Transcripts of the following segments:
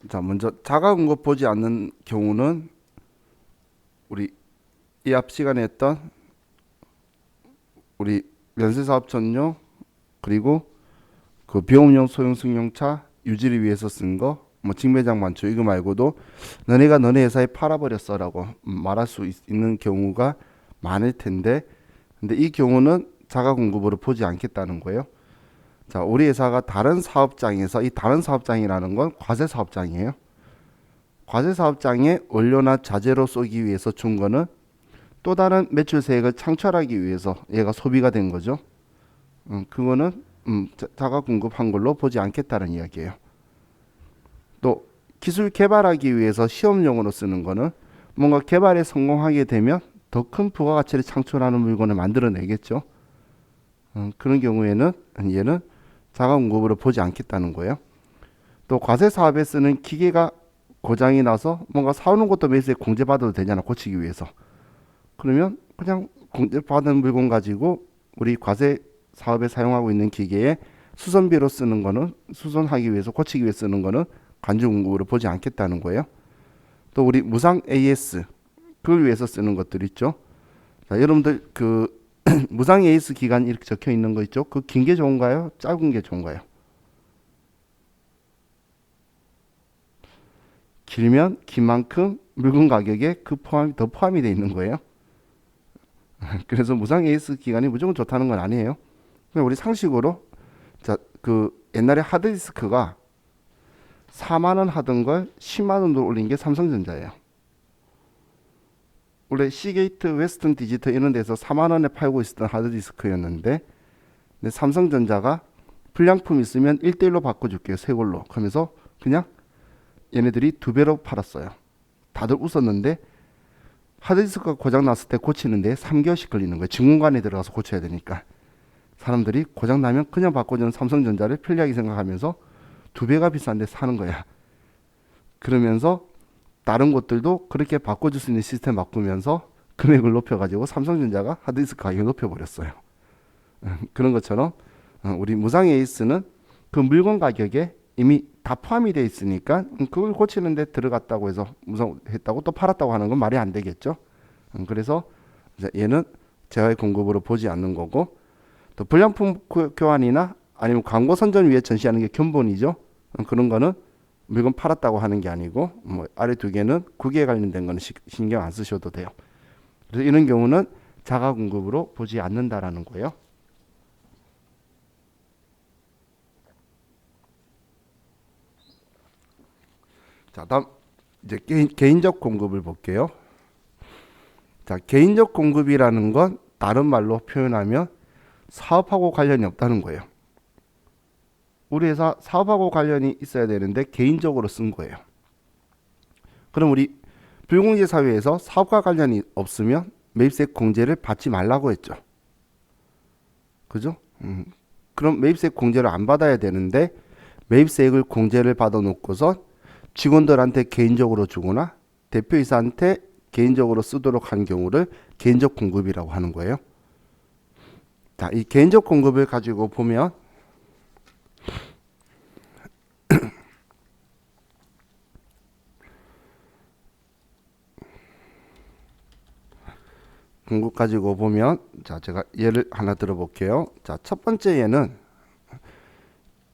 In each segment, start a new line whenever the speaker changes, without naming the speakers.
자, 먼저 자가공급 보지 않는 경우는 우리 이 앞 시간에 했던 우리 면세사업 전용 그리고 그 비용용 소형 승용차 유지를 위해서 쓴 거, 뭐 직매장 많죠. 이거 말고도 너네가 너네 회사에 팔아버렸어라고 말할 수 있는 경우가 많을 텐데, 근데 이 경우는 자가공급으로 보지 않겠다는 거예요. 자, 우리 회사가 다른 사업장에서 이 다른 사업장이라는 건 과세 사업장이에요. 과세 사업장에 원료나 자재로 쏘기 위해서 준 거는 또 다른 매출세액을 창출하기 위해서 얘가 소비가 된 거죠. 그거는 자가 공급한 걸로 보지 않겠다는 이야기예요. 또 기술 개발하기 위해서 시험용으로 쓰는 거는 뭔가 개발에 성공하게 되면 더 큰 부가가치를 창출하는 물건을 만들어내겠죠. 그런 경우에는 얘는 자가 공급으로 보지 않겠다는 거예요. 또 과세 사업에 쓰는 기계가 고장이 나서 뭔가 사오는 것도 매수에 공제받아도 되잖아, 고치기 위해서. 그러면 그냥 공제받은 물건 가지고 우리 과세 사업에 사용하고 있는 기계에 수선비로 쓰는 거는, 수선하기 위해서 고치기 위해 쓰는 거는 간주 공급으로 보지 않겠다는 거예요. 또 우리 무상 AS 그걸 위해서 쓰는 것들 있죠. 자, 여러분들 그 무상 AS 기간 이렇게 적혀 있는 거 있죠. 그 긴 게 좋은가요? 짧은 게 좋은가요? 길면 긴 만큼 물건 가격에 그 포함이 더 포함이 돼 있는 거예요. 그래서 무상 AS 기간이 무조건 좋다는 건 아니에요. 그냥 우리 상식으로, 자, 그 옛날에 하드디스크가 4만 원 하던 걸 10만 원으로 올린 게 삼성전자예요. 원래 시게이트, 웨스턴 디지털 이런 데서 4만 원에 팔고 있었던 하드디스크였는데, 근데 삼성전자가 불량품 있으면 1대1로 바꿔줄게요, 새 걸로. 그러면서 그냥 얘네들이 2배로 팔았어요. 다들 웃었는데 하드디스크가 고장 났을 때 고치는데 3개월씩 걸리는 거예요. 증권관에 들어가서 고쳐야 되니까. 사람들이 고장 나면 그냥 바꿔주는 삼성전자를 편리하게 생각하면서 2배가 비싼데 사는 거야. 그러면서 다른 곳들도 그렇게 바꿔줄 수 있는 시스템 바꾸면서 금액을 높여가지고 삼성전자가 하드디스크 가격을 높여버렸어요. 그런 것처럼 우리 무상 에이스는 그 물건 가격에 이미 다 포함이 돼 있으니까 그걸 고치는데 들어갔다고 해서 무상했다고 또 팔았다고 하는 건 말이 안 되겠죠. 그래서 얘는 재화의 공급으로 보지 않는 거고, 또 불량품 교환이나 아니면 광고 선전 위에 전시하는 게 견본이죠. 그런 거는 물건 팔았다고 하는 게 아니고, 뭐 아래 두 개는 국외에 관련된 거는 신경 안 쓰셔도 돼요. 그래서 이런 경우는 자가 공급으로 보지 않는다라는 거예요. 자, 다음 이제 개인적 공급을 볼게요. 자, 개인적 공급이라는 건 다른 말로 표현하면 사업하고 관련이 없다는 거예요. 우리 회사 사업하고 관련이 있어야 되는데 개인적으로 쓴 거예요. 그럼 우리 불공제 사회에서 사업과 관련이 없으면 매입세 공제를 받지 말라고 했죠. 그죠? 그럼 매입세 공제를 안 받아야 되는데 매입세액을 공제를 받아 놓고서 직원들한테 개인적으로 주거나 대표이사한테 개인적으로 쓰도록 한 경우를 개인적 공급이라고 하는 거예요. 자, 이 개인적 공급을 가지고 보면 공급 가지고 보면, 자, 제가 예를 하나 들어볼게요. 자, 첫 번째 예는,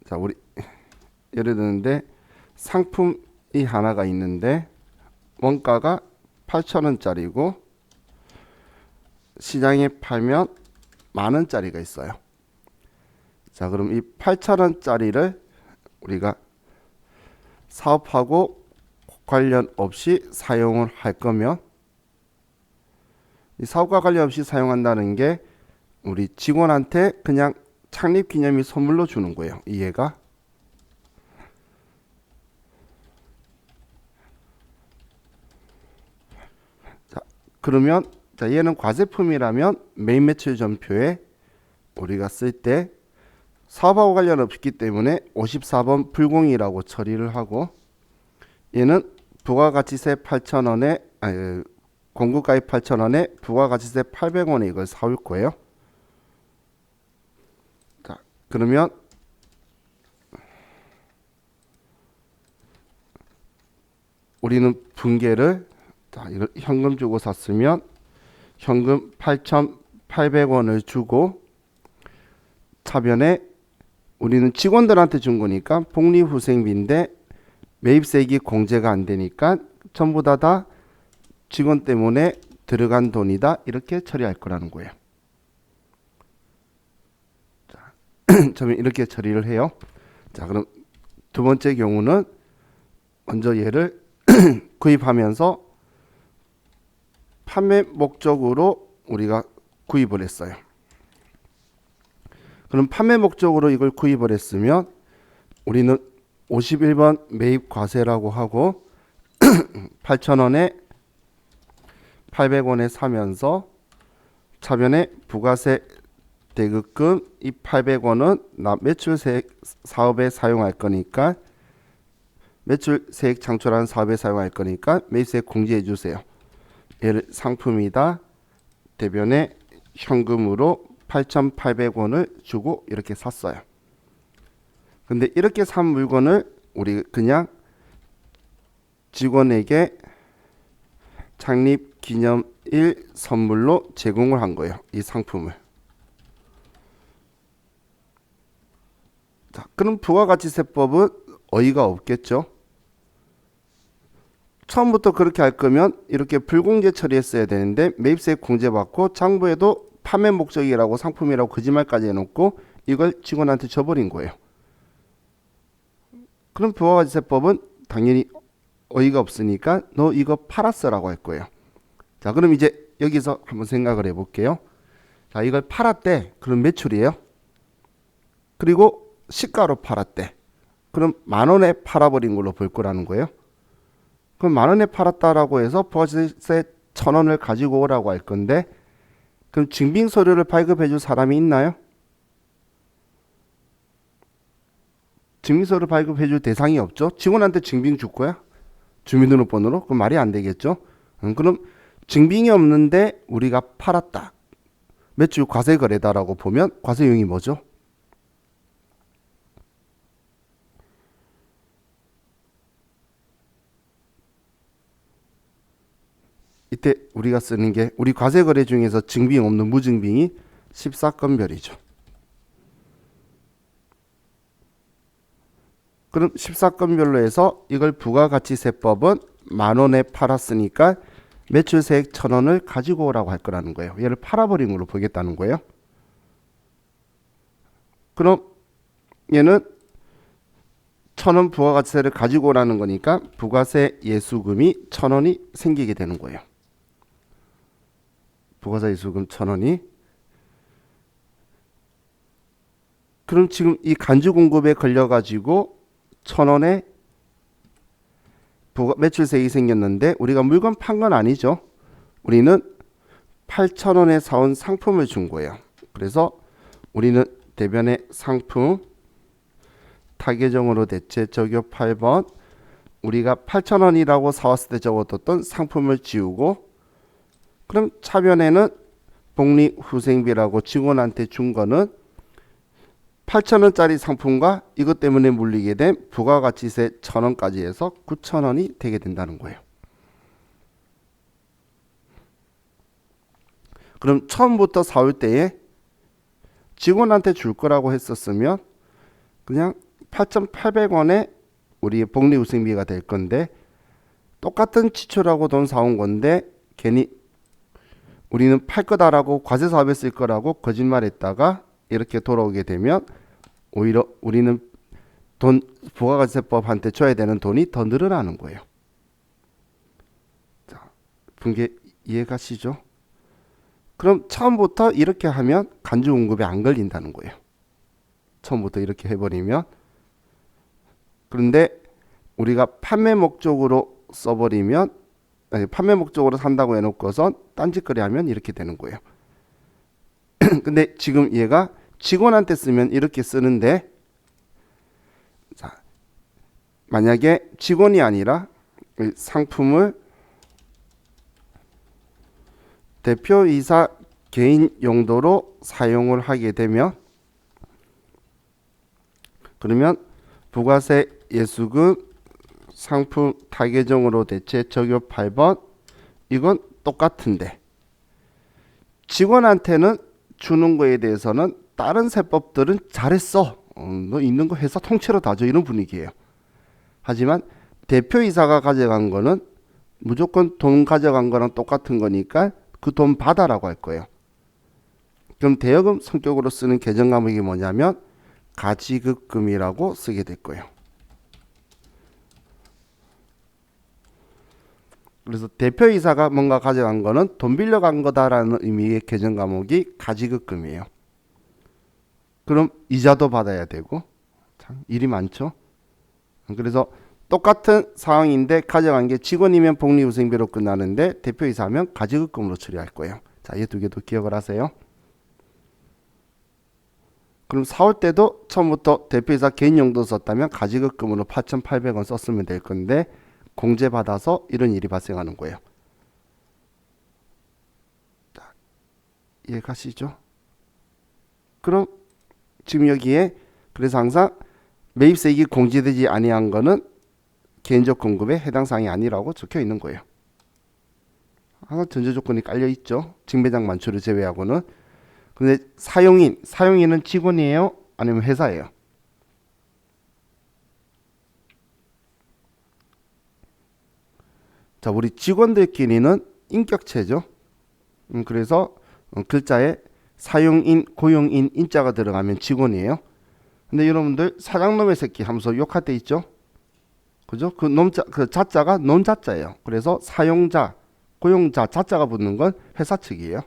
자, 우리 예를 드는데 상품이 하나가 있는데 원가가 8,000원짜리고 시장에 팔면 만 원짜리가 있어요. 자, 그럼 이 8,000원짜리를 우리가 사업하고 관련 없이 사용을 할 거면, 이 사업과 관련 없이 사용한다는 게 우리 직원한테 그냥 창립 기념일 선물로 주는 거예요. 이해가? 자, 그러면 자, 얘는 과제품이라면 메인 매출 전표에 우리가 쓸 때 사업하고 관련 없기 때문에 54번 불공이라고 처리를 하고, 얘는 부가가치세 8,000원에 공급가입 8,000원에 부가가치세 800원에 이걸 사올 거예요. 자, 그러면 우리는 분계를 자, 이걸 현금 주고 샀으면 현금 8,800원을 주고 차변에 우리는 직원들한테 준 거니까 복리후생비인데 매입세액이 공제가 안 되니까 전부 다 직원 때문에 들어간 돈이다 이렇게 처리할 거라는 거예요. 자, 저는 이렇게 처리를 해요. 자, 그럼 두 번째 경우는 먼저 얘를 구입하면서 판매 목적으로 우리가 구입을 했어요. 그럼 판매 목적으로 이걸 구입을 했으면 우리는 51번 매입 과세라고 하고 8,000원에 800원에 사면서 차변에 부가세 대급금 이 800원은 나 매출세액 사업에 사용할 거니까 매출세액 창출한 사업에 사용할 거니까 매입세액 공제해 주세요. 얘를 상품이다. 대변에 현금으로 8,800원을 주고 이렇게 샀어요. 근데 이렇게 산 물건을 우리 그냥 직원에게 창립 기념일 선물로 제공을 한 거예요. 이 상품을. 자, 그럼 부가가치세법은 어이가 없겠죠. 처음부터 그렇게 할 거면 이렇게 불공제 처리했어야 되는데 매입세액 공제받고 장부에도 판매 목적이라고 상품이라고 거짓말까지 해놓고 이걸 직원한테 줘버린 거예요. 그럼 부가가치세법은 당연히 어이가 없으니까 너 이거 팔았어라고 할 거예요. 자, 그럼 이제 여기서 한번 생각을 해볼게요. 자, 이걸 팔았대. 그럼 매출이에요. 그리고 시가로 팔았대. 그럼 10,000원에 팔아버린 걸로 볼 거라는 거예요. 그럼 10,000원에 팔았다라고 해서 부가세 1,000원을 가지고 오라고 할 건데 그럼 증빙서류를 발급해 줄 사람이 있나요? 증빙서를 발급해 줄 대상이 없죠. 직원한테 증빙 줄 거야? 주민등록번호로? 그럼 말이 안 되겠죠. 그럼 증빙이 없는데 우리가 팔았다. 매출 과세 거래다라고 보면 과세 유형이 뭐죠? 이때 우리가 쓰는 게 우리 과세 거래 중에서 증빙 없는 무증빙이 14건별이죠. 그럼 14건별로 해서 이걸 부가가치세법은 10,000원에 팔았으니까 매출세액 1,000원을 가지고 오라고 할 거라는 거예요. 얘를 팔아버린 걸로 보겠다는 거예요. 그럼 얘는 1,000원 부가가치세를 가지고 오라는 거니까 부가세 예수금이 1,000원이 생기게 되는 거예요. 부가세 예수금 1,000원이. 그럼 지금 이 간주 공급에 걸려가지고 1,000원에 매출세액이 생겼는데 우리가 물건 판 건 아니죠. 우리는 8,000원에 사온 상품을 준 거예요. 그래서 우리는 대변의 상품 타계정으로 대체 적용 8번 우리가 8,000원이라고 사왔을 때 적어뒀던 상품을 지우고 그럼 차변에는 복리후생비라고 직원한테 준 거는 8,000원짜리 상품과 이것 때문에 물리게 된 부가가치세 1,000원까지 해서 9,000원이 되게 된다는 거예요. 그럼 처음부터 사올 때에 직원한테 줄 거라고 했었으면 그냥 8,800원에 우리의 복리후생비가 될 건데 똑같은 지출하고 돈 사온 건데 괜히 우리는 팔 거다라고 과세 사업에 쓸 거라고 거짓말했다가 이렇게 돌아오게 되면 오히려 우리는 돈 부가가치세법한테 줘야 되는 돈이 더 늘어나는 거예요. 자, 분계 이해가시죠? 그럼 처음부터 이렇게 하면 간주 공급에 안 걸린다는 거예요. 처음부터 이렇게 해버리면. 그런데 우리가 판매 목적으로 써버리면 판매 목적으로 산다고 해놓고선 딴짓거리 하면 이렇게 되는 거예요. 근데 지금 얘가 직원한테 쓰면 이렇게 쓰는데 자, 만약에 직원이 아니라 상품을 대표이사 개인 용도로 사용을 하게 되면 그러면 부가세 예수금 상품 타계정으로 대체 적용 8번. 이건 똑같은데 직원한테는 주는 거에 대해서는 다른 세법들은 잘했어. 너 있는 거 회사 통째로 다 줘. 이런 분위기예요. 하지만 대표이사가 가져간 거는 무조건 돈 가져간 거랑 똑같은 거니까 그 돈 받아라고 할 거예요. 그럼 대여금 성격으로 쓰는 계정 과목이 뭐냐면 가지급금이라고 쓰게 될 거예요. 그래서 대표이사가 뭔가 가져간 거는 돈 빌려간 거다라는 의미의 계정 과목이 가지급금이에요. 그럼 이자도 받아야 되고 참 일이 많죠. 그래서 똑같은 상황인데 가져간 게 직원이면 복리후생비로 끝나는데 대표이사하면 가지급금으로 처리할 거예요. 자, 이 두 개도 기억을 하세요. 그럼 4월 때도 처음부터 대표이사 개인 용도 썼다면 가지급금으로 8,800원 썼으면 될 건데 공제받아서 이런 일이 발생하는 거예요. 자, 이해가시죠? 그럼 지금 여기에 그래서 항상 매입세액이 공제되지 아니한 거는 개인적 공급에 해당 사항이 아니라고 적혀 있는 거예요. 항상 전제 조건이 깔려 있죠. 직매장 만추를 제외하고는. 근데 사용인은 직원이에요? 아니면 회사예요? 자, 우리 직원들끼리는 인격체죠. 그래서 글자에 사용인, 고용인, 인자가 들어가면 직원이에요. 근데 여러분들 사장놈의 새끼 하면서 욕할 때 있죠? 그죠? 그 놈자, 그 자자가 놈자자예요. 그래서 사용자, 고용자, 자자가 붙는 건 회사 측이에요.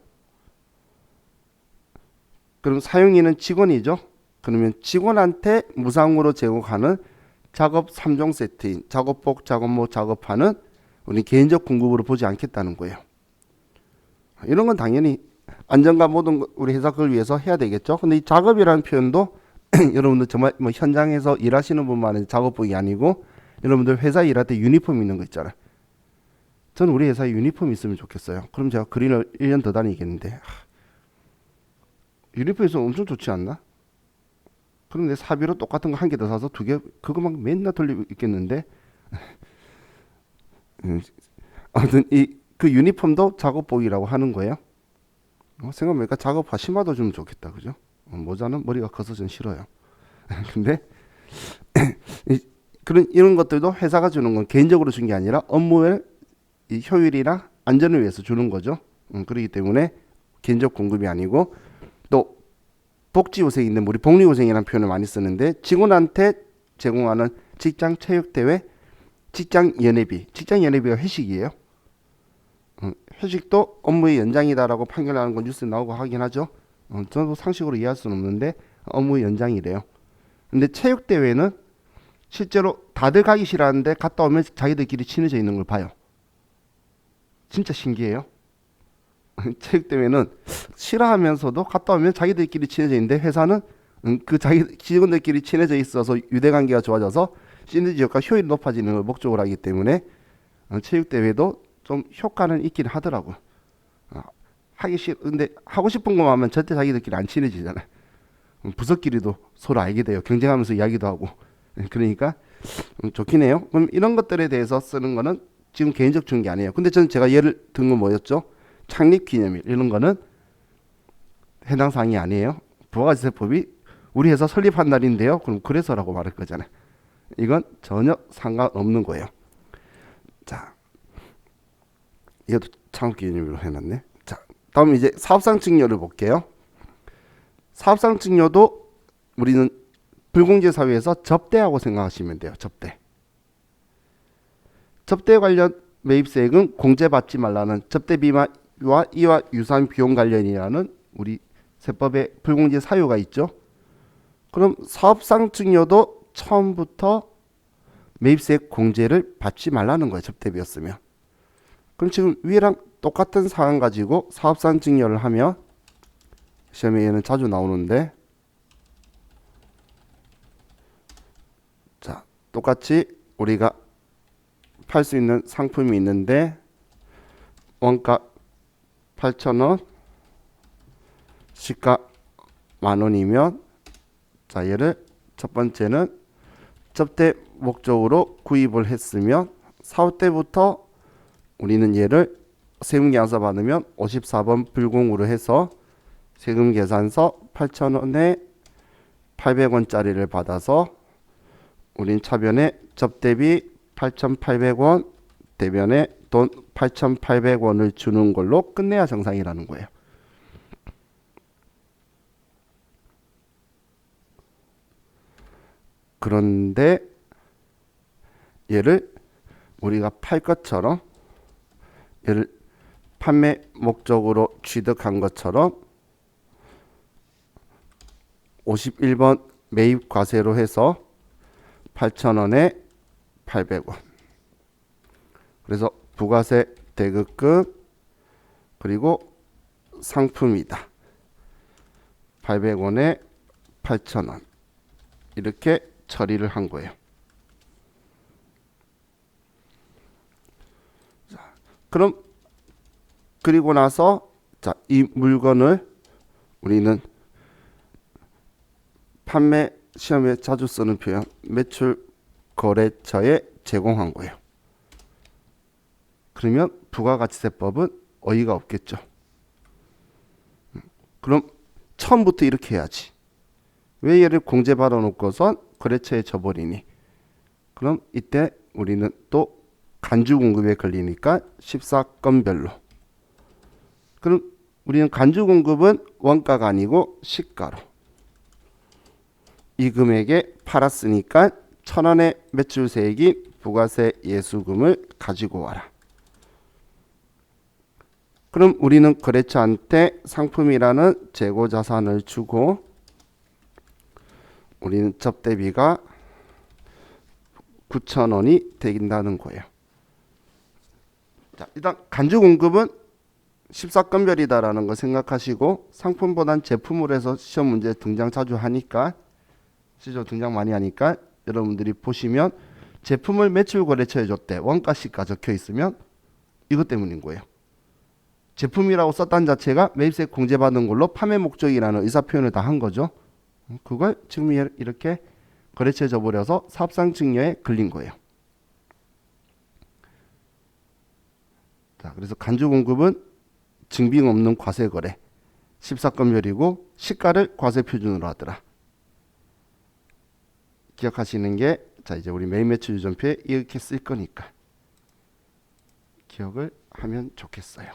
그럼 사용인은 직원이죠? 그러면 직원한테 무상으로 제공하는 작업 3종 세트인 작업복, 작업모, 작업판은 우리 개인적 공급으로 보지 않겠다는 거예요. 이런 건 당연히 안전과 모든 우리 회사 그걸 위해서 해야 되겠죠. 근데 이 작업이라는 표현도 여러분들 정말 뭐 현장에서 일하시는 분만의 작업복이 아니고 여러분들 회사 일할 때 유니폼 있는 거 있잖아요. 저는 우리 회사에 유니폼 있으면 좋겠어요. 그럼 제가 그린을 1년 더 다니겠는데 유니폼 있으면 엄청 좋지 않나? 그럼 내 사비로 똑같은 거 한 개 더 사서 두 개 그거만 맨날 돌리고 있겠는데 아무튼 그 유니폼도 작업복이라고 하는 거예요. 생각해보니까 작업화 심화도 주면 좋겠다, 그죠? 모자는 머리가 커서 전 싫어요. 근데 이런 것들도 회사가 주는 건 개인적으로 준 게 아니라 업무의 이 효율이나 안전을 위해서 주는 거죠. 그렇기 때문에 개인적 공급이 아니고 또 복지후생인데 우리 복리후생이라는 표현을 많이 쓰는데 직원한테 제공하는 직장 체육대회, 직장연회비, 직장연회비가 회식이에요. 회식도 업무의 연장이다라고 판결하는 건 뉴스에 나오고 하긴 하죠. 저도 상식으로 이해할 수는 없는데 업무의 연장이래요. 근데 체육대회는 실제로 다들 가기 싫어하는데 갔다 오면 자기들끼리 친해져 있는 걸 봐요. 진짜 신기해요. 체육대회는 싫어하면서도 갔다 오면 자기들끼리 친해져 있는데 회사는 그 자기 직원들끼리 친해져 있어서 유대관계가 좋아져서 시너지 효과 효율이 높아지는 걸 목적으로 하기 때문에 체육대회도 좀 효과는 있긴 하더라고. 하기 근데 하고 싶은 것만 하면 절대 자기들끼리 안 친해지잖아요. 부서끼리도 서로 알게 돼요. 경쟁하면서 이야기도 하고. 그러니까 좋긴 해요. 그럼 이런 것들에 대해서 쓰는 거는 지금 개인적 주는 게 아니에요. 근데 저는 제가 예를 든 건 뭐였죠? 창립기념일 이런 거는 해당 사항이 아니에요. 부가가치세법이 우리 회사 설립한 날인데요. 그럼 그래서라고 말할 거잖아요. 이건 전혀 상관없는 거예요. 자, 이것도 창립기념일로 해놨네. 자, 다음 이제 사업상 증여를 볼게요. 사업상 증여도 우리는 불공제 사회에서 접대하고 생각하시면 돼요. 접대 관련 매입세액은 공제받지 말라는 접대비와 이와 유사한 비용 관련이라는 우리 세법의 불공제 사유가 있죠. 그럼 사업상 증여도 처음부터 매입세액 공제를 받지 말라는 거예요. 접대비였으면. 그럼 지금 위랑 똑같은 상황 가지고 사업상 증여를 하면 시험에 얘는 자주 나오는데 자, 똑같이 우리가 팔 수 있는 상품이 있는데 원가 8,000원, 시가 10,000원이면 자, 얘를 첫 번째는 접대 목적으로 구입을 했으면 사후 때부터 우리는 얘를 세금계산서 받으면 54번 불공으로 해서 세금계산서 8,000원에 800원짜리를 받아서 우린 차변에 접대비 8,800원, 대변에 돈 8,800원을 주는 걸로 끝내야 정상이라는 거예요. 그런데 얘를 우리가 팔 것처럼, 얘를 판매 목적으로 취득한 것처럼 51번 매입 과세로 해서 8,000원에 800원. 그래서 부가세 대급금 그리고 상품이다. 800원에 8,000원. 이렇게 처리를 한 거예요. 자, 그럼 그리고 나서 자, 이 물건을 우리는 판매 시험에 자주 쓰는 표현 매출 거래처에 제공한 거예요. 그러면 부가가치세법은 어이가 없겠죠. 그럼 처음부터 이렇게 해야지. 왜 얘를 공제 받아놓고선 거래처에 줘버리니? 그럼 이때 우리는 또 간주 공급에 걸리니까 14건별로. 그럼 우리는 간주 공급은 원가가 아니고 시가로. 이 금액에 팔았으니까 1,000원의 매출세액인 부가세 예수금을 가지고 와라. 그럼 우리는 거래처한테 상품이라는 재고자산을 주고 우리는 접대비가 9,000원이 되긴다는 거예요. 자, 일단 간주 공급은 14건별이다라는 거 생각하시고 상품보단 제품으로 해서 시험 문제 등장 자주 하니까 시죠 등장 많이 하니까 여러분들이 보시면 제품을 매출 거래처에 줬대. 원가시가 적혀 있으면 이것 때문인 거예요. 제품이라고 썼다는 자체가 매입세 공제받은 걸로 판매 목적이라는 의사 표현을 다 한 거죠. 그걸 지금 이렇게 거래처에 줘버려서 사업상 증여에 걸린 거예요. 자, 그래서 간주 공급은 증빙 없는 과세 거래 14건별이고 시가를 과세 표준으로 하더라. 기억하시는 게 자 이제 우리 매입 매출 유전표에 이렇게 쓸 거니까 기억을 하면 좋겠어요.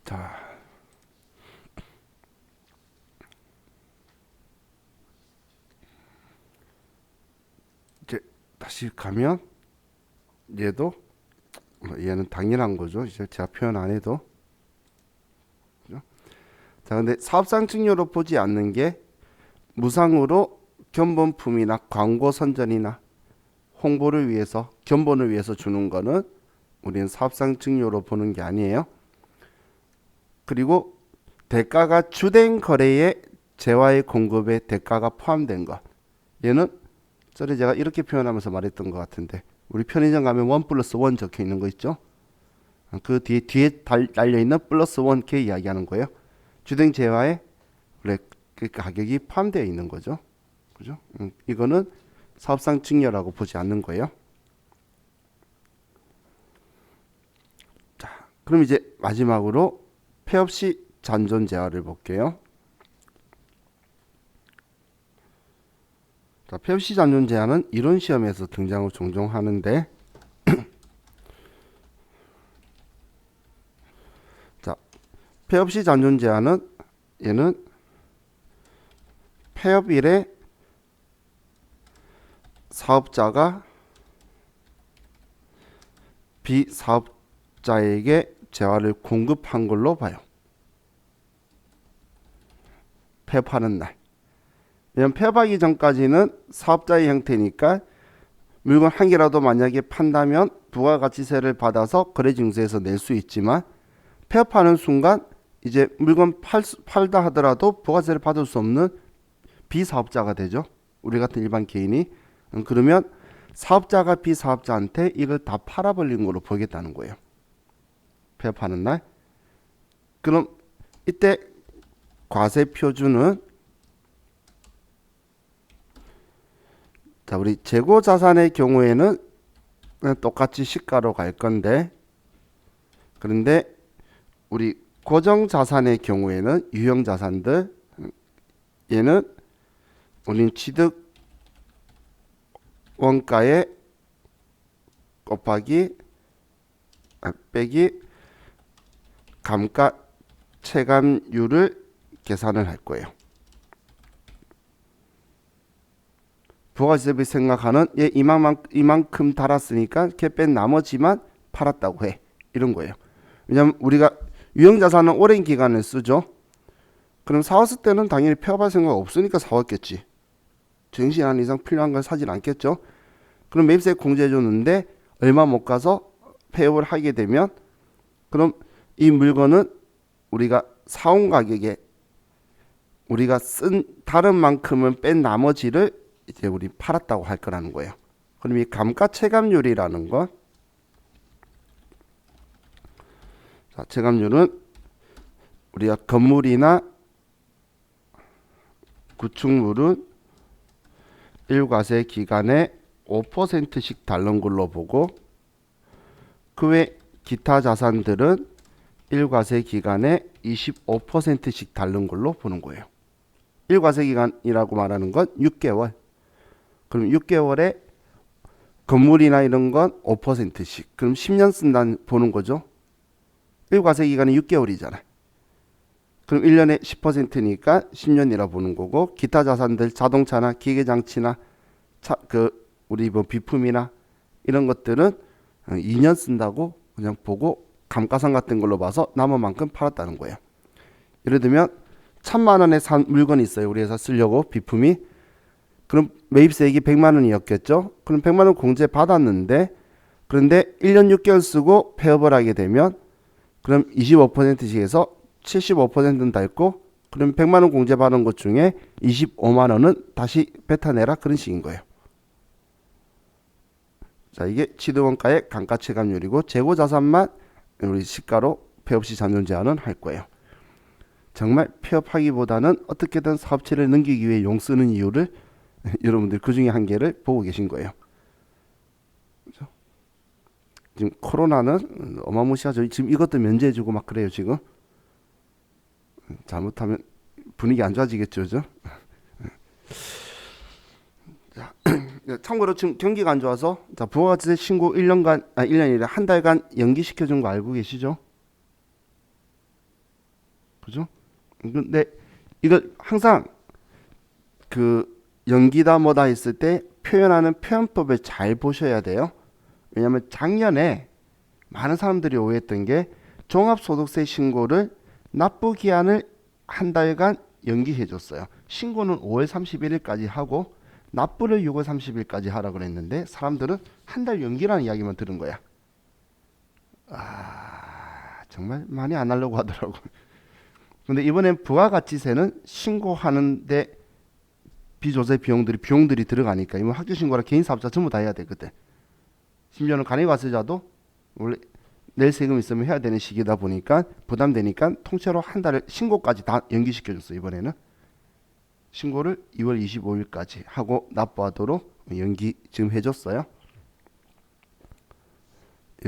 자, 이제 다시 가면 얘도 얘는 당연한 거죠. 이제 제가 표현 안 해도. 그죠? 자, 근데 사업상 증여로 보지 않는 게 무상으로 견본품이나 광고 선전이나 홍보를 위해서 견본을 위해서 주는 거는 우리는 사업상 증여로 보는 게 아니에요. 그리고 대가가 주된 거래에 재화의 공급에 대가가 포함된 것. 얘는 전에 제가 이렇게 표현하면서 말했던 것 같은데 우리 편의점 가면 1+1 적혀 있는 거 있죠? 그 뒤에 달려있는 +1 K 이야기하는 거예요. 주된 재화에 그 가격이 포함되어 있는 거죠. 그죠? 이거는 사업상 증여라고 보지 않는 거예요. 자, 그럼 이제 마지막으로 폐업시 잔존 재화를 볼게요. 자, 폐업시 잔존 재화는 이론 시험에서 등장을 종종 하는데 자, 폐업시 잔존 재화는 얘는 폐업일에 사업자가 비사업자에게 재화를 공급한 걸로 봐요. 폐업하는 날. 왜냐면 폐업하기 전까지는 사업자의 형태니까 물건 한 개라도 만약에 판다면 부가가치세를 받아서 거래징수에서 낼 수 있지만 폐업하는 순간 이제 물건 팔다 하더라도 부가세를 받을 수 없는 비사업자가 되죠. 우리 같은 일반 개인이. 그러면 사업자가 비사업자한테 이걸 다 팔아버린 걸로 보겠다는 거예요. 폐업하는 날. 그럼 이때 과세 표준은 자, 우리 재고 자산의 경우에는 그냥 똑같이 시가로 갈 건데, 그런데 우리 고정 자산의 경우에는 유형 자산들 얘는 우린 취득 원가에 곱하기 빼기 감가 체감률을 계산을 할 거예요. 부가세비 생각하는 얘 이만큼 달았으니까 걔 뺀 나머지만 팔았다고 해. 이런 거예요. 왜냐면 우리가 유형자산은 오랜 기간을 쓰죠. 그럼 사왔을 때는 당연히 폐업할 생각 없으니까 사왔겠지. 정시간 이상 필요한 걸 사진 않겠죠. 그럼 매입세 공제해 줬는데 얼마 못 가서 폐업을 하게 되면 그럼 이 물건은 우리가 사온 가격에 우리가 쓴 다른 만큼은 뺀 나머지를 이제 우리 팔았다고 할 거라는 거예요. 그럼 이 감가 체감률이라는 건 자, 체감률은 우리가 건물이나 구축물은 일과세 기간에 5%씩 다른 걸로 보고 그 외 기타 자산들은 일과세 기간에 25%씩 다른 걸로 보는 거예요. 일과세 기간이라고 말하는 건 6개월. 그럼 6개월에 건물이나 이런 건 5%씩. 그럼 10년 쓴다는 보는 거죠. 일과세 기간이 6개월이잖아. 그럼 1년에 10%니까 10년이라 보는 거고 기타 자산들 자동차나 기계장치나 우리 뭐 비품이나 이런 것들은 2년 쓴다고 그냥 보고 감가상 같은 걸로 봐서 남은 만큼 팔았다는 거예요. 예를 들면 1,000만 원에 산 물건이 있어요. 우리 회사 쓰려고 비품이. 그럼 매입세액이 100만 원이었겠죠. 그럼 100만 원 공제 받았는데 그런데 1년 6개월 쓰고 폐업을 하게 되면 그럼 25%씩 해서 75%는 다 있고 그럼 100만 원 공제 받은 것 중에 25만 원은 다시 뱉어내라 그런 식인 거예요. 자, 이게 취득원가의 감가체감률이고 재고자산만 우리 시가로 폐업시 잔존 제한은 할 거예요. 정말 폐업하기보다는 어떻게든 사업체를 넘기기 위해 용 쓰는 이유를 여러분들 그 중에 한 개를 보고 계신 거예요. 그렇죠? 지금 코로나는 어마무시하죠. 지금 이것도 면제해주고 막 그래요 지금. 잘못하면 분위기 안 좋아지겠죠, 그죠? 자, 참고로 지금 경기가 안 좋아서 자, 부가세 신고 1년간 1년이 아니라 한 달간 연기시켜 준 거 알고 계시죠? 그죠? 근데 이걸 항상 그 연기다 뭐다 했을 때 표현하는 표현법을 잘 보셔야 돼요. 왜냐하면 작년에 많은 사람들이 오해했던 게 종합소득세 신고를 납부 기한을 한 달간 연기해 줬어요. 신고는 5월 31일까지 하고 납부를 6월 30일까지 하라고 그랬는데 사람들은 한 달 연기라는 이야기만 들은 거야. 정말 많이 안 하려고 하더라고. 근데 이번엔 부가가치세는 신고하는데 비조세 비용들이 들어가니까 이번 학교신고랑 개인사업자 전부 다 해야 돼 그때. 심지어는 간이과세자도 원래 낼 세금 있으면 해야 되는 시기다 보니까 부담되니까 통째로 한 달을 신고까지 다 연기시켜줬어. 이번에는 신고를 2월 25일까지 하고 납부하도록 연기 지금 해줬어요.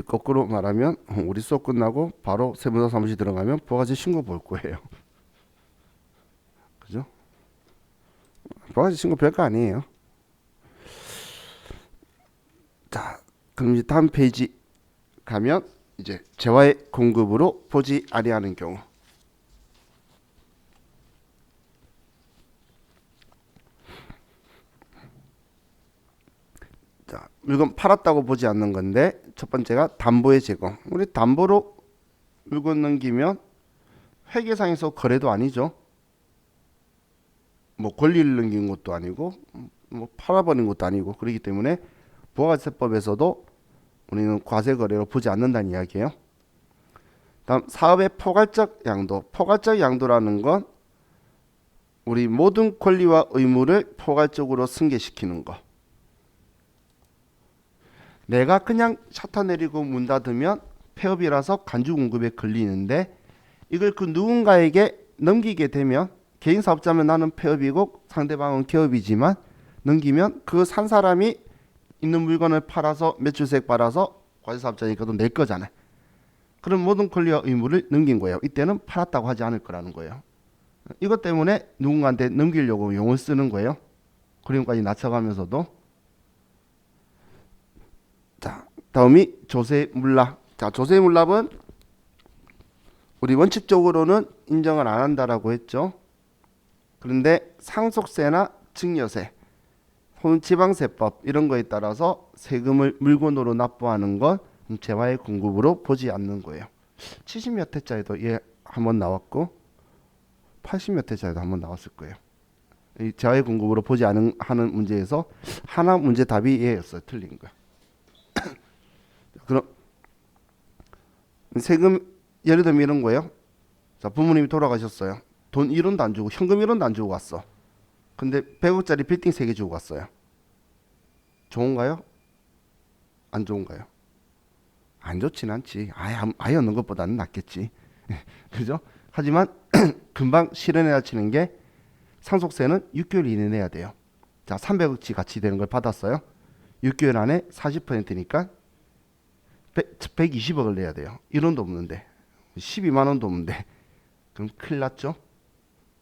거꾸로 말하면 우리 수업 끝나고 바로 세무사 사무실 들어가면 부가세 신고 볼 거예요. 그죠? 부가세 신고 별거 아니에요. 자, 그럼 이제 다음 페이지 가면 이제 재화의 공급으로 보지 아니하는 경우. 자, 물건 팔았다고 보지 않는 건데 첫 번째가 담보의 제공. 우리 담보로 물건 넘기면 회계상에서 거래도 아니죠. 뭐 권리를 넘긴 것도 아니고 뭐 팔아버린 것도 아니고 그렇기 때문에 부가세법에서도 우리는 과세 거래로 보지 않는다는 이야기예요. 다음 사업의 포괄적 양도. 포괄적 양도라는 건 우리 모든 권리와 의무를 포괄적으로 승계시키는 거. 내가 그냥 셔터 내리고 문 닫으면 폐업이라서 간주 공급에 걸리는데 이걸 그 누군가에게 넘기게 되면 개인 사업자면 나는 폐업이고 상대방은 개업이지만 넘기면 그 산 사람이 있는 물건을 팔아서 매출세액 받아서 과세사업자니까 돈 낼 거잖아요. 그런 모든 권리와 의무를 넘긴 거예요. 이때는 팔았다고 하지 않을 거라는 거예요. 이것 때문에 누군가한테 넘기려고 용을 쓰는 거예요. 그림까지 낮춰가면서도. 자, 다음이 조세물납. 자, 조세물납은 우리 원칙적으로는 인정을 안 한다라고 했죠. 그런데 상속세나 증여세, 혹은 지방세법 이런 거에 따라서 세금을 물건으로 납부하는 건 재화의 공급으로 보지 않는 거예요. 70몇 회짜리도 예 한번 나왔고 80몇 회짜리도 한번 나왔을 거예요. 이 재화의 공급으로 보지 않는 하는 문제에서 하나 문제 답이 예였어요. 틀린 거. 그럼 세금 예를 들면 이런 거예요. 자, 부모님이 돌아가셨어요. 돈 1원도 안 주고 현금 1원도 안 주고 갔어. 근데 100억짜리 빌딩 3개 주고 갔어요. 좋은가요? 안 좋은가요? 안 좋진 않지. 아예 없는 것보다는 낫겠지. 그죠? 하지만 금방 실현해야 치는 게 상속세는 6개월 이내에 내야 돼요. 자, 300억치 가치 되는 걸 받았어요. 6개월 안에 40%니까 120억을 내야 돼요. 1원도 없는데 12만 원도 없는데 그럼 큰일 났죠.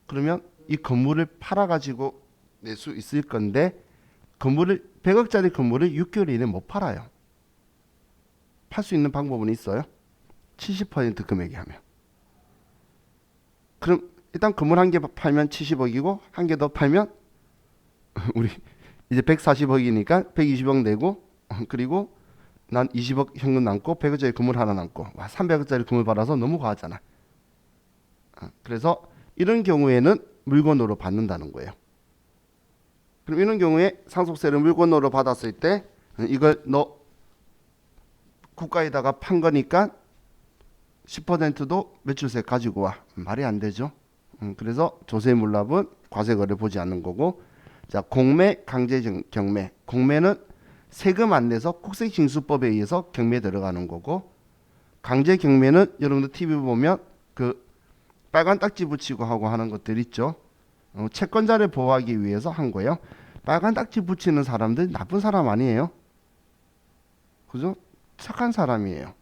그러면 이 건물을 팔아가지고 낼 수 있을 건데 건물을 100억짜리 건물을 6개월 이내에 못 팔아요. 팔 수 있는 방법은 있어요. 70% 금액이 하면. 그럼 일단 건물 한 개 팔면 70억이고 한 개 더 팔면 우리 이제 140억이니까 120억 내고 그리고 난 20억 현금 남고 100억짜리 건물 하나 남고 300억짜리 건물 받아서 너무 과하잖아. 그래서 이런 경우에는 물건으로 받는다는 거예요. 그럼 이런 경우에 상속세를 물건으로 받았을 때 이걸 너 국가에다가 판 거니까 10%도 매출세 가지고 와. 말이 안 되죠. 그래서 조세물납은 과세거래 보지 않는 거고. 자, 공매, 강제 경매. 공매는 세금 안 내서 국세징수법에 의해서 경매에 들어가는 거고, 강제 경매는 여러분들 TV 보면 그 빨간 딱지 붙이고 하고 하는 것들 있죠. 채권자를 보호하기 위해서 한 거예요. 빨간 딱지 붙이는 사람들 나쁜 사람 아니에요. 그죠? 착한 사람이에요.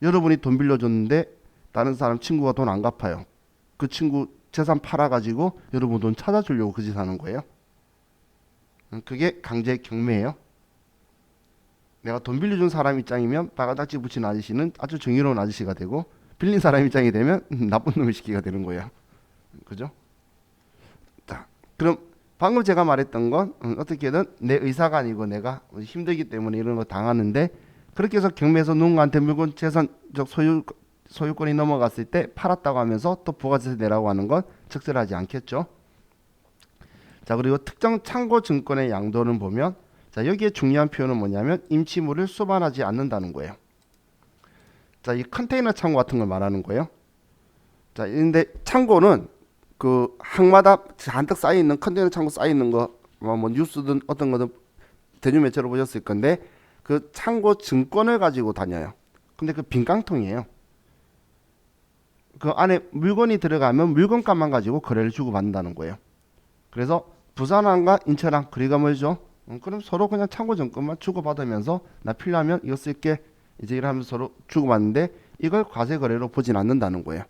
여러분이 돈 빌려줬는데 다른 사람 친구가 돈 안 갚아요. 그 친구 재산 팔아가지고 여러분 돈 찾아주려고 그 짓 하는 거예요. 그게 강제 경매예요. 내가 돈 빌려준 사람 입장이면 빨간 딱지 붙이는 아저씨는 아주 정의로운 아저씨가 되고 빌린 사람 입장이 되면 나쁜 놈의 시키가 되는 거예요. 그죠? 자, 그럼 방금 제가 말했던 건 어떻게든 내 의사가 아니고 내가 힘들기 때문에 이런 거 당하는데 그렇게 해서 경매에서 누군가한테 물건 재산적 소유권이 넘어갔을 때 팔았다고 하면서 또 부가세 내라고 하는 건 적절하지 않겠죠. 자, 그리고 특정 참고 증권의 양도는 보면 자, 여기에 중요한 표현은 뭐냐면 임치물을 수반하지 않는다는 거예요. 자, 이 컨테이너 창고 같은 걸 말하는 거예요. 자, 근데 창고는 그 항마다 잔뜩 쌓여 있는 컨테이너 창고 쌓여 있는 거 뭐 뉴스든 어떤 거든 대중 매체로 보셨을 건데 그 창고 증권을 가지고 다녀요. 근데 그 빈 깡통이에요. 그 안에 물건이 들어가면 물건값만 가지고 거래를 주고받는다는 거예요. 그래서 부산항과 인천항 거리가 멀죠. 그럼 서로 그냥 창고 증권만 주고받으면서 나 필요하면 이거 쓸게 이제 이러면서 서로 주고받는데 이걸 과세 거래로 보진 않는다는 거예요.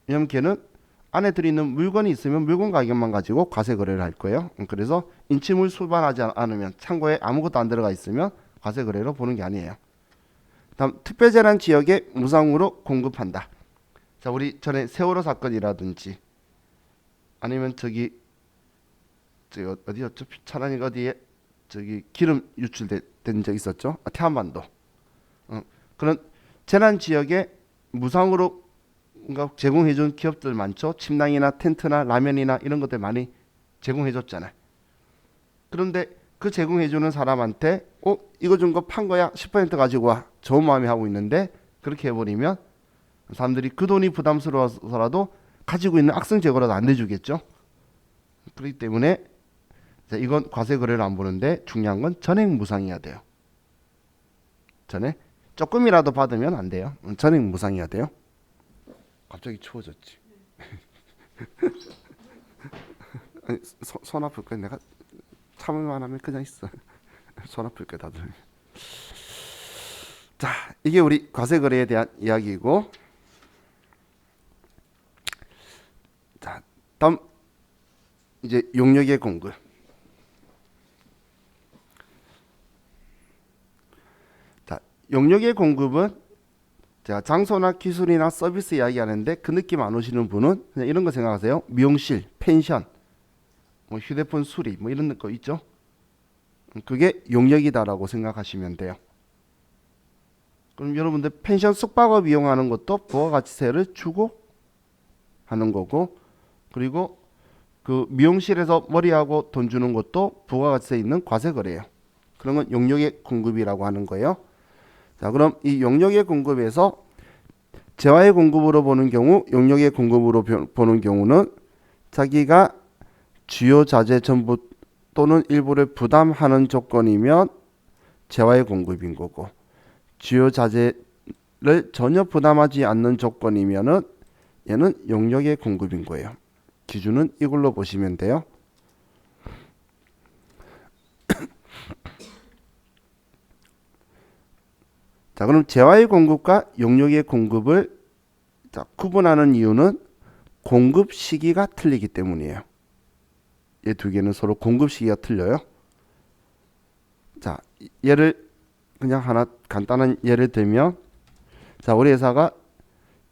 왜냐면 걔는 안에 들어있는 물건이 있으면 물건 가격만 가지고 과세 거래를 할 거예요. 그래서 인치물 수반하지 않으면 창고에 아무것도 안 들어가 있으면 과세 거래로 보는 게 아니에요. 다음 특별재난 지역에 무상으로 공급한다. 자, 우리 전에 세월호 사건이라든지 아니면 저기 어디였죠? 차란이 어디에 저기 기름 유출된 적 있었죠? 태안반도. 그런 재난 지역에 무상으로 제공해준 기업들 많죠. 침낭이나 텐트나 라면이나 이런 것들 많이 제공해줬잖아요. 그런데 그 제공해주는 사람한테 이거 준 거 판 거야 10% 가지고 와 좋은 마음에 하고 있는데 그렇게 해버리면 사람들이 그 돈이 부담스러워서라도 가지고 있는 악성 재고라도 안 내주겠죠. 그렇기 때문에 이건 과세 거래를 안 보는데 중요한 건 전액 무상이어야 돼요. 전액 조금이라도 받으면 안 돼요. 전액 무상이어야 돼요. 갑자기 추워졌지. 아니, 손 아플 거야. 내가 참을만 하면 그냥 있어. 손 아플 거야 다들. 자, 이게 우리 과세 거래에 대한 이야기고, 자, 다음 이제 용역의 공급. 자, 용역의 공급은 제가 장소나 기술이나 서비스 이야기하는데 그 느낌 안 오시는 분은 그냥 이런 거 생각하세요. 미용실, 펜션, 뭐 휴대폰 수리, 뭐 이런 거 있죠. 그게 용역이다라고 생각하시면 돼요. 그럼 여러분들 펜션 숙박업 이용하는 것도 부가가치세를 주고 하는 거고, 그리고 그 미용실에서 머리하고 돈 주는 것도 부가가치세 있는 과세거래예요. 그런 건 용역의 공급이라고 하는 거예요. 자, 그럼 이 용역의 공급에서 재화의 공급으로 보는 경우, 용역의 공급으로 보는 경우는 자기가 주요 자재 전부 또는 일부를 부담하는 조건이면 재화의 공급인 거고, 주요 자재를 전혀 부담하지 않는 조건이면은 얘는 용역의 공급인 거예요. 기준은 이걸로 보시면 돼요. 자, 그럼 재화의 공급과 용역의 공급을 구분하는 이유는 공급 시기가 틀리기 때문이에요. 이 두 개는 서로 공급 시기가 틀려요. 자, 얘를 그냥 하나 간단한 예를 들면, 자, 우리 회사가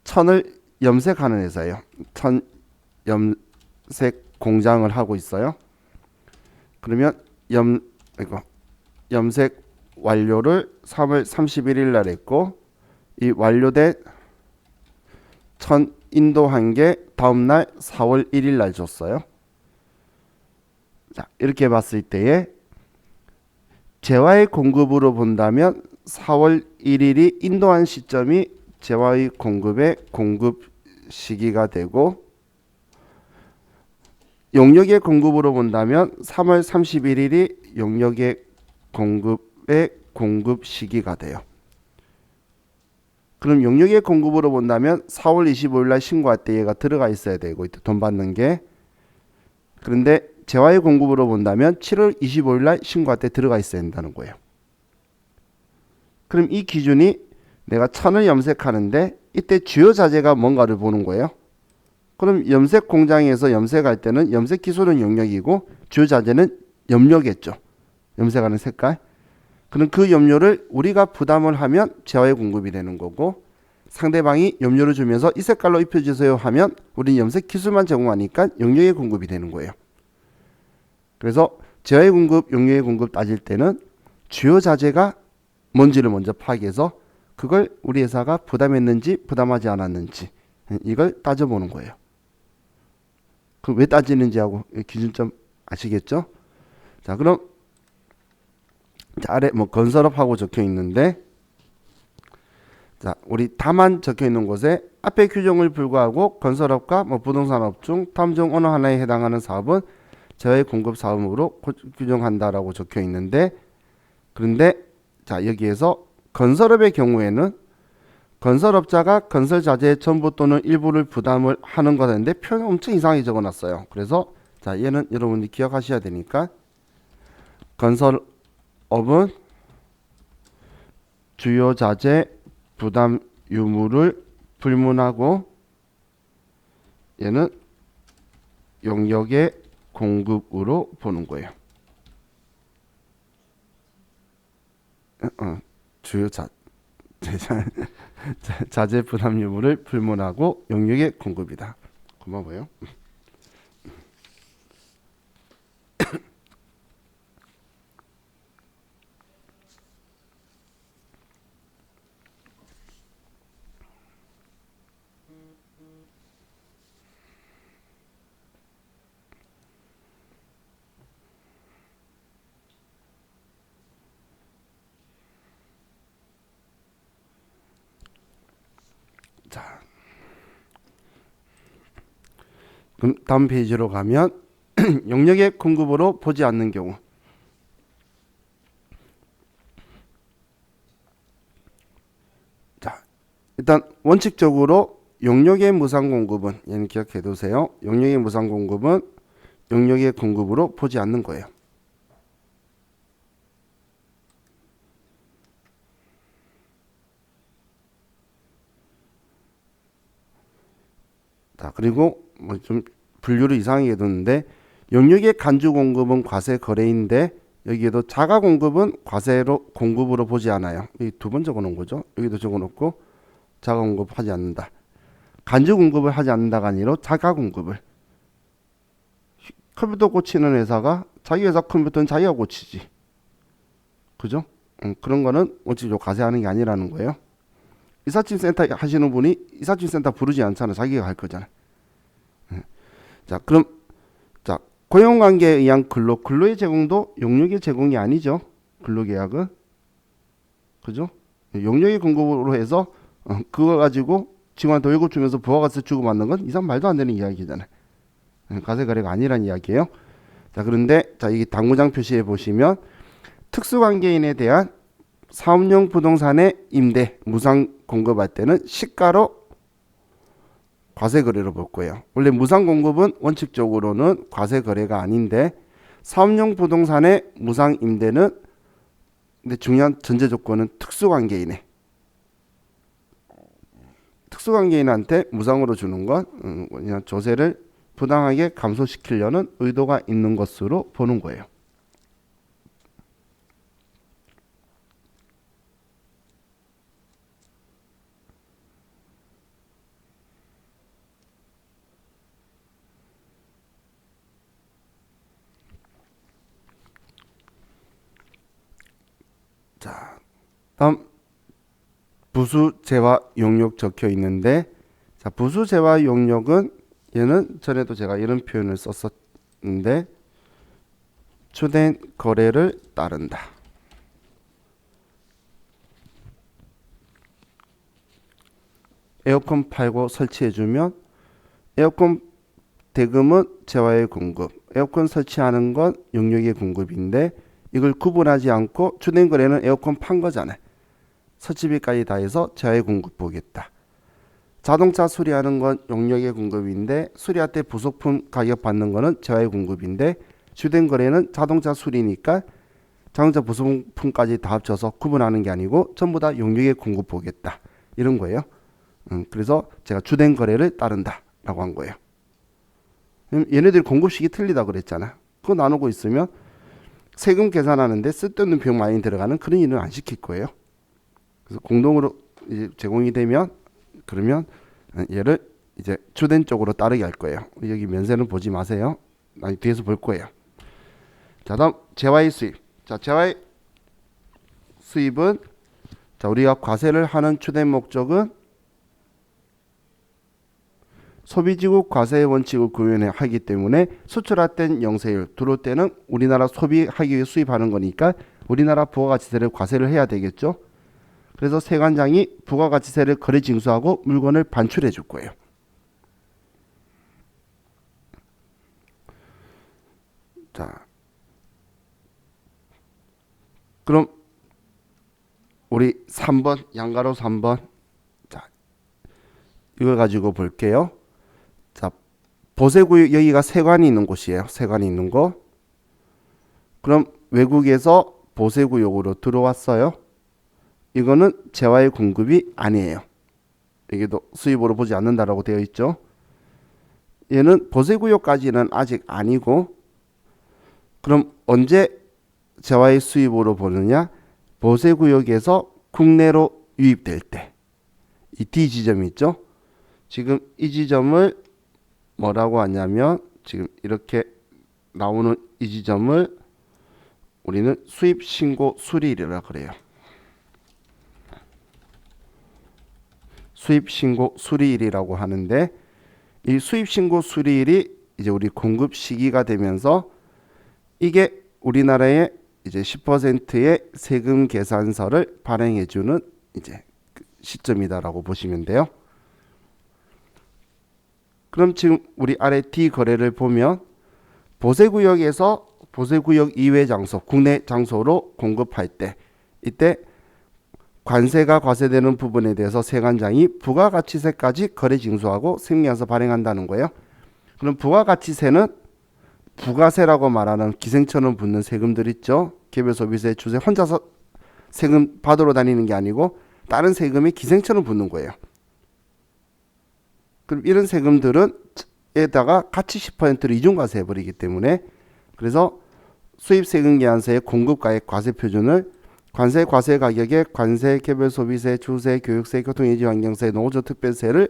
천을 염색하는 회사예요. 천 염색 공장을 하고 있어요. 그러면 염색 완료를 3월 31일 날 했고, 이 완료된 천 인도한 게 다음 날 4월 1일 날 줬어요. 자, 이렇게 봤을 때에 재화의 공급으로 본다면 4월 1일이 인도한 시점이 재화의 공급의 공급 시기가 되고, 용역의 공급으로 본다면 3월 31일이 용역의 공급의 공급 시기가 돼요. 그럼 용역의 공급으로 본다면 4월 25일 날 신고할 때 얘가 들어가 있어야 되고, 돈 받는 게. 그런데 재화의 공급으로 본다면 7월 25일 날 신고할 때 들어가 있어야 된다는 거예요. 그럼 이 기준이 내가 천을 염색하는데 이때 주요 자재가 뭔가를 보는 거예요. 그럼 염색 공장에서 염색할 때는 염색 기술은 용역이고 주요 자재는 염료겠죠. 염색하는 색깔. 그럼 그 염료를 우리가 부담을 하면 재화의 공급이 되는 거고, 상대방이 염료를 주면서 이 색깔로 입혀주세요 하면 우리는 염색 기술만 제공하니까 용역의 공급이 되는 거예요. 그래서 재화의 공급, 용역의 공급 따질 때는 주요 자재가 뭔지를 먼저 파악해서 그걸 우리 회사가 부담했는지 부담하지 않았는지 이걸 따져보는 거예요. 그 왜 따지는지 하고 기준점 아시겠죠? 자, 그럼 아래 뭐 건설업하고 적혀 있는데, 자, 우리 다만 적혀 있는 곳에 앞에 규정을 불구하고 건설업과 뭐 부동산업 중 다음 중 어느 하나에 해당하는 사업은 재화의 공급 사업으로 규정한다라고 적혀 있는데, 그런데 자, 여기에서 건설업의 경우에는 건설업자가 건설 자재의 전부 또는 일부를 부담을 하는 거였는데 표현 엄청 이상하게 적어놨어요. 그래서 자, 얘는 여러분들이 기억하셔야 되니까, 건설업은 주요 자재 부담 유무를 불문하고 얘는 용역의 공급으로 보는 거예요. 주요 자재 부담 유무를 불문하고 용역의 공급이다. 고마워요. 그럼 다음 페이지로 가면 용역의 공급으로 보지 않는 경우. 자, 일단 원칙적으로 용역의 무상 공급은 얘는 기억해 두세요. 용역의 무상 공급은 용역의 공급으로 보지 않는 거예요. 자, 그리고 뭐 좀 분류를 이상하게 뒀는데 용역의 간주 공급은 과세 거래인데 여기에도 자가 공급은 과세로 공급으로 보지 않아요. 이 두 번 적어 놓은 거죠. 여기도 적어 놓고 자가 공급하지 않는다. 간주 공급을 하지 않는다가 아니라 자가 공급을. 컴퓨터 고치는 회사가 자기 회사 컴퓨터는 자기가 고치지. 그죠? 그런 거는 원칙적으로 과세하는 게 아니라는 거예요. 이삿짐 센터 하시는 분이 이삿짐 센터 부르지 않잖아. 자기가 할 거잖아. 자, 그럼 자, 고용관계에 의한 근로의 제공도 용역의 제공이 아니죠. 근로계약은. 그죠? 용역의 공급으로 해서 그거 가지고 직원한테 월급 주면서 부하가세 주고 받는 건 이상 말도 안 되는 이야기잖아요. 과세 거래가 아니란 이야기예요. 자, 그런데 자, 이 당구장 표시에 보시면 특수관계인에 대한 사업용 부동산의 임대 무상 공급할 때는 시가로 과세 거래로 볼 거예요. 원래 무상 공급은 원칙적으로는 과세 거래가 아닌데 사업용 부동산의 무상 임대는 근데 중요한 전제 조건은 특수관계인한테 무상으로 주는 건 그냥 조세를 부당하게 감소시키려는 의도가 있는 것으로 보는 거예요. 자, 다음 부수재화 용역 적혀 있는데 자, 부수재화 용역은 얘는 전에도 제가 이런 표현을 썼었는데 주된 거래를 따른다. 에어컨 팔고 설치해주면 에어컨 대금은 재화의 공급, 에어컨 설치하는 건 용역의 공급인데 이걸 구분하지 않고 주된 거래는 에어컨 판 거잖아요. 설치비까지 다 해서 재화의 공급 보겠다. 자동차 수리하는 건 용역의 공급인데 수리할 때 부속품 가격 받는 거는 재화의 공급인데 주된 거래는 자동차 수리니까 자동차 부속품까지 다 합쳐서 구분하는 게 아니고 전부 다 용역의 공급 보겠다. 이런 거예요. 그래서 제가 주된 거래를 따른다 라고 한 거예요. 얘네들이 공급식이 틀리다 그랬잖아. 그거 나누고 있으면 세금 계산하는데 쓸데없는 비용 많이 들어가는 그런 일은 안 시킬 거예요. 그래서 공동으로 이제 제공이 되면 그러면 얘를 이제 주된 쪽으로 따르게 할 거예요. 여기 면세는 보지 마세요. 아니 뒤에서 볼 거예요. 자, 다음 재화의 수입. 자, 재화의 수입은 자, 우리가 과세를 하는 주된 목적은 소비지국 과세의 원칙을 구현하기 때문에 수출할 땐 영세율, 들어올 때는 우리나라 소비하기 위해 수입하는 거니까 우리나라 부가가치세를 과세를 해야 되겠죠. 그래서 세관장이 부가가치세를 거래 징수하고 물건을 반출해 줄 거예요. 자, 그럼 우리 3번 양가로 3번 자, 이거 가지고 볼게요. 자, 보세구역 여기가 세관이 있는 곳이에요. 세관이 있는 곳. 그럼 외국에서 보세구역으로 들어왔어요. 이거는 재화의 공급이 아니에요. 여기도 수입으로 보지 않는다라고 되어 있죠. 얘는 보세구역까지는 아직 아니고 그럼 언제 재화의 수입으로 보느냐? 보세구역에서 국내로 유입될 때. 이 D 지점이 있죠. 지금 이 지점을 뭐라고 하냐면 지금 이렇게 나오는 이 지점을 우리는 수입신고 수리일이라고 그래요. 수입신고 수리일이라고 하는데 이 수입신고 수리일이 이제 우리 공급 시기가 되면서 이게 우리나라의 이제 10%의 세금 계산서를 발행해주는 이제 시점이다라고 보시면 돼요. 그럼 지금 우리 아래 D 거래를 보면 보세구역에서 보세구역 이외 장소, 국내 장소로 공급할 때 이때 관세가 과세되는 부분에 대해서 세관장이 부가가치세까지 거래 징수하고 승인해서 발행한다는 거예요. 그럼 부가가치세는 부가세라고 말하는 기생처럼 붙는 세금들 있죠. 개별 소비세, 주세 혼자서 세금 받으러 다니는 게 아니고 다른 세금이 기생처럼 붙는 거예요. 그럼 이런 세금들은 에다가 같이 10%를 이중과세 해버리기 때문에 그래서 수입세금계산서의 공급가액 과세 표준을 관세, 과세 가격에 관세, 개별 소비세, 주세, 교육세, 교통예지환경세, 노후조특별세를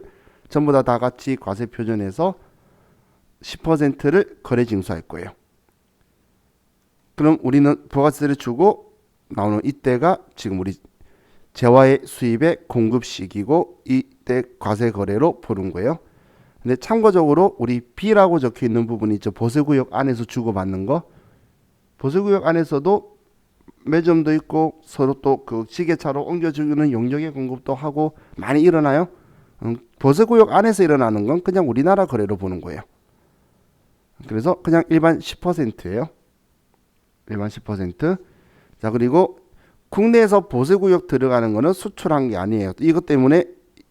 전부 다 같이 과세 표준에서 10%를 거래 징수할 거예요. 그럼 우리는 부가세를 주고 나오는 이때가 지금 우리 재화의 수입의 공급 시기고 이때 과세 거래로 보는 거예요. 근데 참고적으로 우리 B라고 적혀 있는 부분이 있죠. 보세구역 안에서 주고받는 거. 보세구역 안에서도 매점도 있고 서로 또 그 시계차로 옮겨주는 용역의 공급도 하고 많이 일어나요. 보세구역 안에서 일어나는 건 그냥 우리나라 거래로 보는 거예요. 그래서 그냥 일반 10%예요. 일반 10%. 자, 그리고 국내에서 보세구역 들어가는 거는 수출한 게 아니에요. 이것 때문에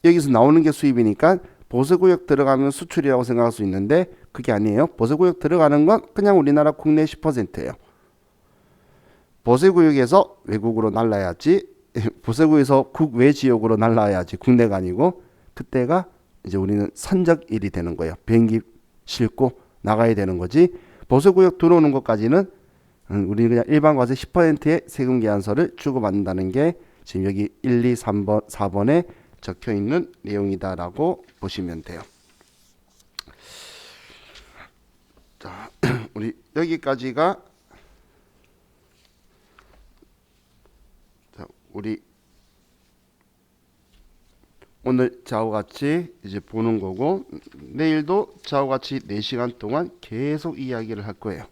여기서 나오는 게 수입이니까 보세구역 들어가면 수출이라고 생각할 수 있는데 그게 아니에요. 보세구역 들어가는 건 그냥 우리나라 국내 10%예요. 보세구역에서 외국으로 날라야지 보세구역에서 국외 지역으로 날라야지 국내가 아니고 그때가 이제 우리는 선적일이 되는 거예요. 비행기 싣고 나가야 되는 거지. 보세구역 들어오는 것까지는 우리는 그냥 일반 과세 10%의 세금 계산서를 주고받는다는 게 지금 여기 1, 2, 3번, 4번에 적혀 있는 내용이다라고 보시면 돼요. 자, 우리 여기까지가 우리 오늘 저하고 같이 이제 보는 거고 내일도 저하고 같이 4시간 동안 계속 이야기를 할 거예요.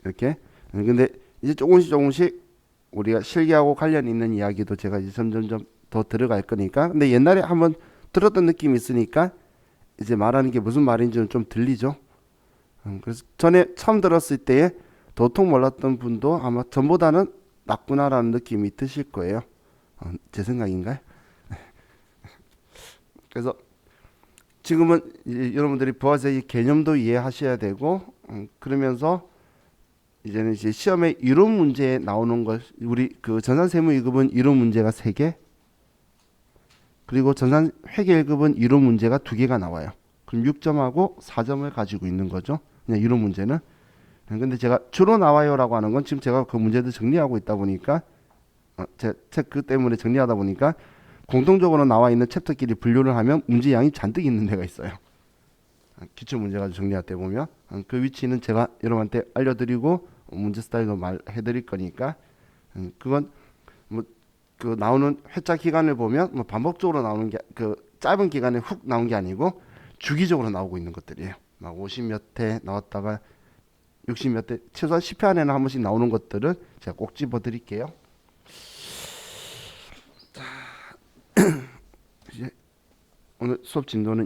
이렇게. 근데 이제 조금씩 우리가 실기하고 관련 있는 이야기도 제가 이제 점점점 더 들어갈 거니까. 근데 옛날에 한번 들었던 느낌이 있으니까 이제 말하는 게 무슨 말인지는 좀 들리죠. 그래서 전에 처음 들었을 때에 도통 몰랐던 분도 아마 전보다는 낫구나라는 느낌이 드실 거예요. 제 생각인가요? 그래서 지금은 여러분들이 부가세 개념도 이해하셔야 되고 그러면서 이제는 이제 시험에 이론 문제에 나오는 것 우리 그 전산세무위급은 이론 문제가 3개 그리고 전산회계일급은 이론 문제가 2개가 나와요. 그럼 6점하고 4점을 가지고 있는 거죠. 그냥 이론 문제는. 근데 제가 주로 나와요라고 하는 건 지금 제가 그 문제도 정리하고 있다 보니까 제 책 그 때문에 정리하다 보니까 공통적으로 나와 있는 챕터끼리 분류를 하면 문제량이 잔뜩 있는 데가 있어요. 기출 문제 가지고 정리할 때 보면 그 위치는 제가 여러분한테 알려드리고 문제 스타일도 말해드릴 거니까 그건 뭐 그 나오는 회차 기간을 보면 뭐 반복적으로 나오는 게 그 짧은 기간에 훅 나온 게 아니고 주기적으로 나오고 있는 것들이에요. 막 50몇 회 나왔다가 60몇 회 최소한 10회 안에는 한 번씩 나오는 것들은 제가 꼭 집어드릴게요. 자, 이제 오늘 수업 진도는